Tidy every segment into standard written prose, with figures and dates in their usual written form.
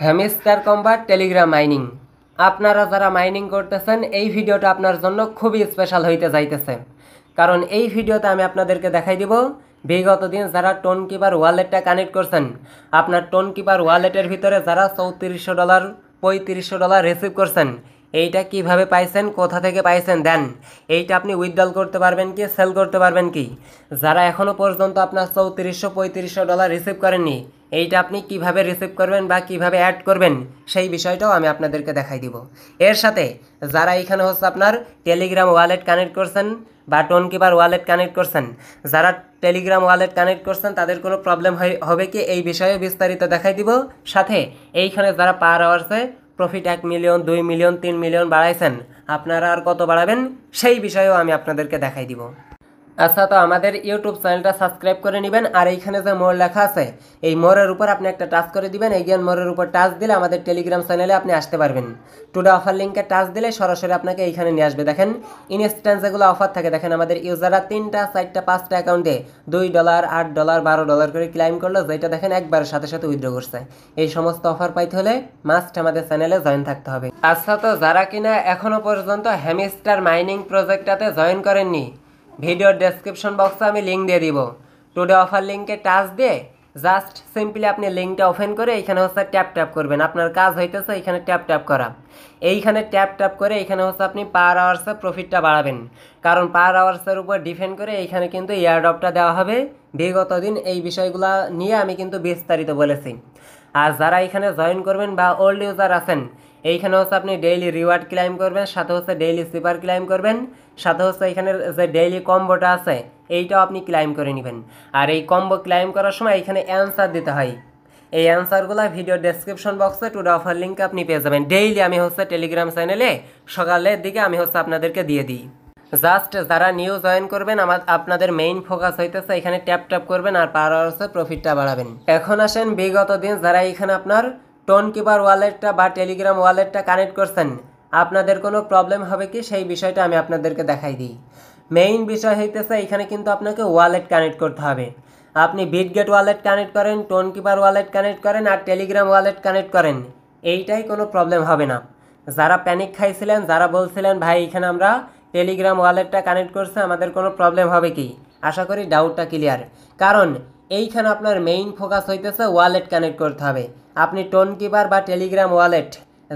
Hamster combat Telegram mining. আপনারা যারা mining করতেছেন এই ভিডিওটা আপনার জন্য খুবই স্পেশাল হইতে যাইতেছে, কারণ এই ভিডিওতে আমি আপনাদেরকে দেখাই দিব বিগত দিন যারা টোন কিপার ওয়ালেটটা কানেক্ট করছেন, আপনার টোন কিপার ওয়ালেটের ভিতরে যারা $3400 $3500 রিসিভ করছেন, এইটা কিভাবে পাইছেন, কোথা থেকে পাইছেন, দেন এইটা আপনি উইথড্রল করতে পারবেন কি, সেল করতে পারবেন কি। যারা এখনও পর্যন্ত আপনার $3400 রিসিভ করেননি, এইটা আপনি কিভাবে রিসিভ করবেন বা কিভাবে অ্যাড করবেন সেই বিষয়টাও আমি আপনাদেরকে দেখাই দিব। এর সাথে যারা এখানে হচ্ছে আপনার টেলিগ্রাম ওয়ালেট কানেক্ট করছেন বা টোন কিপার ওয়ালেট কানেক্ট করছেন, যারা টেলিগ্রাম ওয়ালেট কানেক্ট করছেন তাদের কোনো প্রবলেম হবে কি এই বিষয়ে বিস্তারিত দেখাই দিব। সাথে এইখানে যারা পার আওয়ার্সে প্রফিট 1 মিলিয়ন 2 মিলিয়ন 3 মিলিয়ন বাড়াইছেন, আপনারা আর কত বাড়াবেন সেই বিষয়েও আমি আপনাদেরকে দেখাই দিব। আচ্ছা, তো আমাদের ইউটিউব চ্যানেলটা সাবস্ক্রাইব করে নেবেন, আর এইখানে যে মোর লেখা আছে এই মোরের উপর আপনি একটা টাচ করে দিবেন। এই জ্ঞান মোরের উপর টাচ দিলে আমাদের টেলিগ্রাম চ্যানেলে আপনি আসতে পারবেন। টুডে অফার লিঙ্কে টাচ দিলে সরাসরি আপনাকে এইখানে নিয়ে আসবে। দেখেন ইনস্ট্যান্ট যেগুলো অফার থাকে, দেখেন আমাদের ইউজাররা 3টা 4টা 5টা অ্যাকাউন্টে $2 $8 $12 করে ক্লাইম করলো, যেটা দেখেন একবারের সাথে সাথে উইথড্র করছে। এই সমস্ত অফার পাইতে হলে মাস্ট আমাদের চ্যানেলে জয়েন থাকতে হবে। আচ্ছা, তো যারা কিনা এখনো পর্যন্ত হ্যামস্টার মাইনিং প্রজেক্টটাতে জয়েন করেননি, ভিডিওর ডেসক্রিপশন বক্সে আমি লিঙ্ক দিয়ে দিব। টুডে অফার লিঙ্কে টাচ দিয়ে জাস্ট সিম্পলি আপনি লিঙ্কটা ওপেন করে এইখানে হচ্ছে ট্যাপ ট্যাপ করবেন। আপনার কাজ হইতেছে এইখানে ট্যাপ ট্যাপ করা। এইখানে ট্যাপ ট্যাপ করে এইখানে হচ্ছে আপনি পার আওয়ার্সে প্রফিটটা বাড়াবেন, কারণ পার আওয়ার্সের উপর ডিপেন্ড করে এইখানে কিন্তু এয়ারড্রপটা দেওয়া হবে। বিগত দিন এই বিষয়গুলো নিয়ে আমি কিন্তু বিস্তারিত বলেছি। আর যারা এখানে জয়েন করবেন বা ওল্ড ইউজার আছেন, এইখানে হচ্ছে আপনি ডেইলি রিওয়ার্ড ক্লাইম করবেন, সাথে হচ্ছে ডেইলি স্লিপার ক্লাইম করবেন, সাথে হচ্ছে এখানে যে ডেইলি কম্বোটা আছে এইটাও আপনি ক্লাইম করে নেবেন। আর এই কম্বো ক্লাইম করার সময় এখানে অ্যান্সার দিতে হয়। এই অ্যান্সারগুলো ভিডিও ডেসক্রিপশন বক্সে টুডে অফার লিঙ্কে আপনি পেয়ে যাবেন। ডেইলি আমি হচ্ছে টেলিগ্রাম চ্যানেলে সকালের দিকে আমি হচ্ছে আপনাদেরকে দিয়ে দিই। জাস্ট যারা নিউ জয়েন করবেন, আপনাদের মেইন ফোকাস হইতেছে এখানে ট্যাপ ট্যাপ করবেন আর পার আওয়ার্সে প্রফিটটা বাড়াবেন। এখন আসেন বিগত দিন যারা এখানে আপনার টোন কিপার ওয়ালেটটা বা টেলিগ্রাম ওয়ালেটটা কানেক্ট করছেন, আপনাদের কোনো প্রবলেম হবে কি সেই বিষয়টা আমি আপনাদেরকে দেখাই দিই। মেইন বিষয় হইতেছে এখানে কিন্তু আপনাকে ওয়ালেট কানেক্ট করতে হবে। আপনি বিটগেট ওয়ালেট কানেক্ট করেন, টোন কিপার ওয়ালেট কানেক্ট করেন আর টেলিগ্রাম ওয়ালেট কানেক্ট করেন, এইটাই কোনো প্রবলেম হবে না। যারা প্যানিক খাইছিলেন, যারা বলছিলেন ভাই এখানে আমরা টেলিগ্রাম ওয়ালেটটা কানেক্ট করছে আমাদের কোনো প্রবলেম হবে কি, আশা করি ডাউটটা ক্লিয়ার। কারণ এইখানে আপনার মেইন ফোকাস হইতেছে ওয়ালেট কানেক্ট করতে হবে। আপনি টোন কিপার বা টেলিগ্রাম ওয়ালেট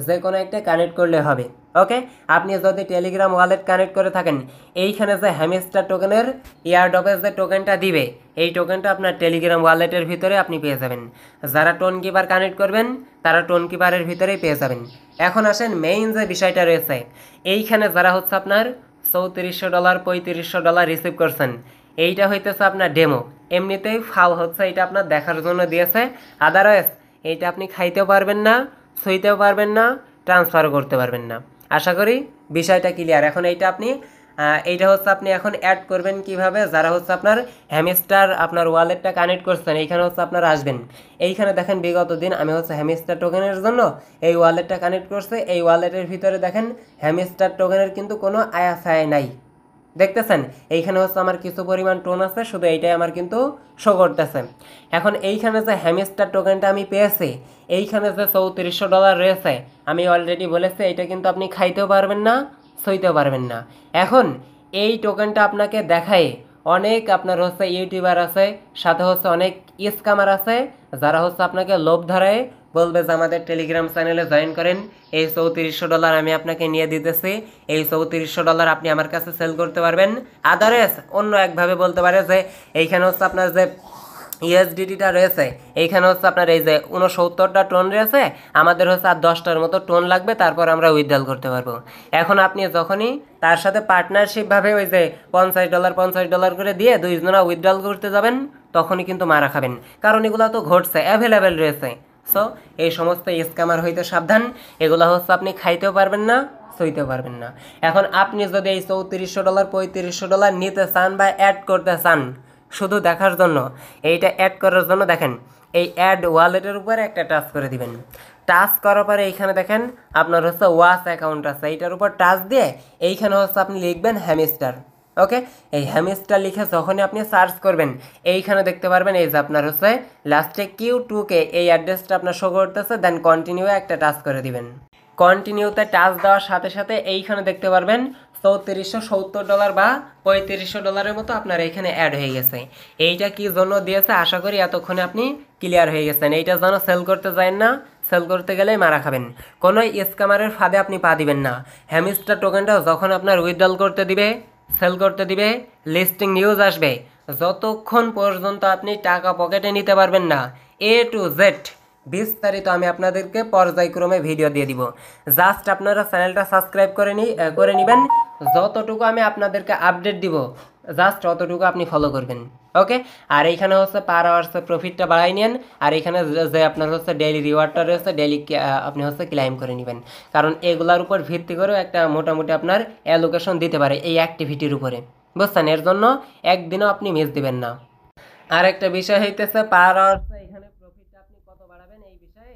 যে কোনো একটা কানেক্ট করলে হবে। ওকে, আপনি যদি টেলিগ্রাম ওয়ালেট কানেক্ট করে থাকেন, এইখানে যে হ্যামস্টার টোকেনের এয়ারড্রপের যে টোকেনটা দিবে, এই টোকেনটা আপনার টেলিগ্রাম ওয়ালেটের ভিতরে আপনি পেয়ে যাবেন। যারা টোন কিপার কানেক্ট করবেন তারা টোন কিপারের ভিতরেই পেয়ে যাবেন। এখন আসেন মেইন যে বিষয়টা রয়েছে, এইখানে যারা হচ্ছে আপনার $3400 $3500 রিসিভ করছেন, এইটা হইতেছে আপনার ডেমো। এমনিতেই ফাও হচ্ছে, এটা আপনার দেখার জন্য দিয়েছে। আদারওয়াইজ এইটা আপনি খাইতেও পারবেন না, ছুঁইতেও পারবেন না, ট্রান্সফারও করতে পারবেন না। আশা করি বিষয়টা ক্লিয়ার। এখন এইটা হচ্ছে আপনি এখন অ্যাড করবেন কিভাবে। যারা হচ্ছে আপনার হ্যামস্টার আপনার ওয়ালেটটা কানেক্ট করছেন, এইখানে হচ্ছে আপনারা আসবেন। এইখানে দেখেন বিগত দিন আমি হচ্ছে হ্যামস্টার টোকেনের জন্য এই ওয়ালেটটা কানেক্ট করছে। এই ওয়ালেটের ভিতরে দেখেন হ্যামস্টার টোকেনের কিন্তু কোনো আয়াসায় নাই, দেখতেছেন। এইখানে হচ্ছে আমার কিছু পরিমাণ টোন আছে, শুধু এইটাই আমার কিন্তু শো করতেছে। এখন এইখানে যে হ্যামস্টার টোকেনটা আমি পেয়েছি, এইখানে যে $3400 রয়েছে, আমি অলরেডি বলেছি এইটা কিন্তু আপনি খাইতেও পারবেন না, সইতেও পারবেন না। এখন এই টোকেনটা আপনাকে দেখায় অনেক আপনার হচ্ছে ইউটিউবার আছে, সাথে হচ্ছে অনেক স্ক্যামার আছে, যারা হচ্ছে আপনাকে লোভ ধরায় বলবে যে আমাদের টেলিগ্রাম চ্যানেলে জয়েন করেন, এই $3400 আমি আপনাকে নিয়ে দিতেছি, এই $3400 আপনি আমার কাছে সেল করতে পারবেন। আদারওয়াইজ অন্য একভাবে বলতে পারে যে এইখানে হচ্ছে আপনার যে ইউএসডিটিটা রয়েছে, এইখানে হচ্ছে আপনার এই যে 69টা টোন রয়েছে, আমাদের হচ্ছে আর 10টার মতো টোন লাগবে, তারপর আমরা উইথড্রল করতে পারবো। এখন আপনি যখনই তার সাথে পার্টনারশিপভাবে ওই যে $50 করে দিয়ে দুইজনা উইথড্রল করতে যাবেন, তখনই কিন্তু মারা খাবেন, কারণ এগুলো তো ঘটছে, অ্যাভেলেবেল রয়েছে। সো এই সমস্ত স্ক্যামার হইতে সাবধান। এগুলো হচ্ছে আপনি খাইতেও পারবেন না, সইতে পারবেন না। এখন আপনি যদি এই $3400 $3500 নিতে চান বা অ্যাড করতে চান, শুধু দেখার জন্য, এইটা অ্যাড করার জন্য দেখেন এই অ্যাড ওয়ালেটের উপরে একটা টাচ করে দিবেন। টাচ করার পরে এইখানে দেখেন আপনার হচ্ছে ওয়াচ অ্যাকাউন্ট আছে, এইটার উপর টাচ দিয়ে এইখানে হচ্ছে আপনি লিখবেন হ্যামস্টার। ওকে, এই হ্যামস্টার লিখে যখনই আপনি সার্চ করবেন এইখানে দেখতে পারবেন এই যে আপনার হচ্ছে লাস্টে Q2K এই অ্যাড্রেসটা আপনার শো করতেছে। দেন কন্টিনিউ একটা টাচ করে দিবেন। কন্টিনিউতে টাচ দেওয়ার সাথে সাথে এইখানে দেখতে পারবেন $3470 বা $3500 মতো আপনার এখানে অ্যাড হয়ে গেছে। এইটা কি জন্য দিয়েছে আশা করি এতক্ষণে আপনি ক্লিয়ার হয়ে গেছেন। এইটা যেন সেল করতে যান না, সেল করতে গেলেই মারা খাবেন। কোনো স্ক্যামারের ফাঁদে আপনি পা দিবেন না। হ্যামস্টার টোকেনটা যখন আপনার উইথড্রল করতে দিবে, সেল করতে দিবে, লিস্টিং নিউজ আসবে, যতক্ষণ পর্যন্ত আপনি টাকা পকেটে নিতে পারবেন না A to Z বিস্তারিত আমি আপনাদেরকে পর্যায়ক্রমে ভিডিও দিয়ে দিব। জাস্ট আপনারা চ্যানেলটা সাবস্ক্রাইব করে নেবেন। যতটুকু আমি আপনাদেরকে আপডেট দিব জাস্ট অতটুকু আপনি ফলো করবেন। ওকে, আর এইখানে হচ্ছে পার আওয়ার্সে প্রফিটটা বাড়াই নেন। আর এখানে যে আপনার হচ্ছে ডেইলি রিওয়ার্ডটা রয়েছে ডেইলি আপনি হচ্ছে ক্লাইম করে নেবেন। কারণ এগুলার উপর ভিত্তি করেও একটা মোটামুটি আপনার অ্যালোকেশন দিতে পারে এই অ্যাক্টিভিটির উপরে, বুঝছেন? এর জন্য একদিনও আপনি মিস দিবেন না। আর একটা বিষয় হইতেছে পার আওয়ার্সে এখানে প্রফিটটা আপনি কত বাড়াবেন এই বিষয়ে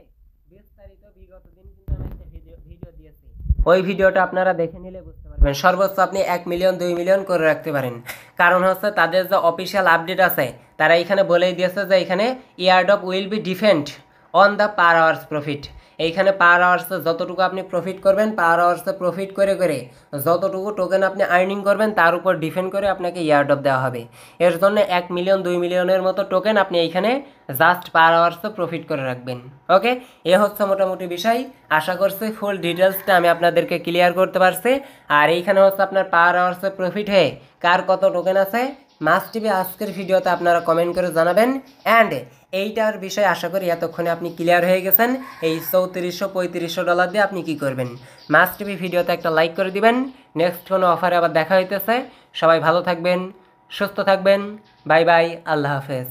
বিস্তারিত বিগত দিন কিন্তু আমি একটা ভিডিও দিয়েছি। ওই ভিডিওটা আপনারা দেখে নিলে বুঝতে পারবেন। সর্বোচ্চ আপনি 1 মিলিয়ন 2 মিলিয়ন করে রাখতে পারেন। কারণ হচ্ছে তাদের যে অফিসিয়াল আপডেট আছে তারা এখানে বলেই দিয়েছে যে এখানে airdrop will be defend on the per hours profit. এইখানে পার আওয়ার্সে যতটুকু আপনি প্রফিট করবেন, পার আওয়ার্সে প্রফিট করে করে যতটুকু টোকেন আপনি আর্নিং করবেন তার উপর ডিপেন্ড করে আপনাকে এয়ারড্রপ দেওয়া হবে। এর জন্য 1 মিলিয়ন 2 মিলিয়নের মতো টোকেন আপনি এইখানে জাস্ট পার আওয়ার্সে প্রফিট করে রাখবেন। ওকে, এ হচ্ছে মোটামুটি বিষয়। আশা করছি ফুল ডিটেলসটা আমি আপনাদেরকে ক্লিয়ার করতে পারছি। আর এইখানে হচ্ছে আপনার পার আওয়ার্সে প্রফিট হয়ে কার কত টোকেন আছে মাস্ট টিভি আজকের ভিডিওতে আপনারা কমেন্ট করে জানাবেন। অ্যান্ড এইটার বিষয়ে আশা করি এতক্ষণে আপনি ক্লিয়ার হয়ে গেছেন। এই $3400-3500 দিয়ে আপনি কি করবেন। মাস্ট টিভি ভিডিওতে একটা লাইক করে দিবেন। নেক্সট কোনো অফারে আবার দেখা হইতেছে। সবাই ভালো থাকবেন, সুস্থ থাকবেন। বাই বাই, আল্লাহ হাফেজ।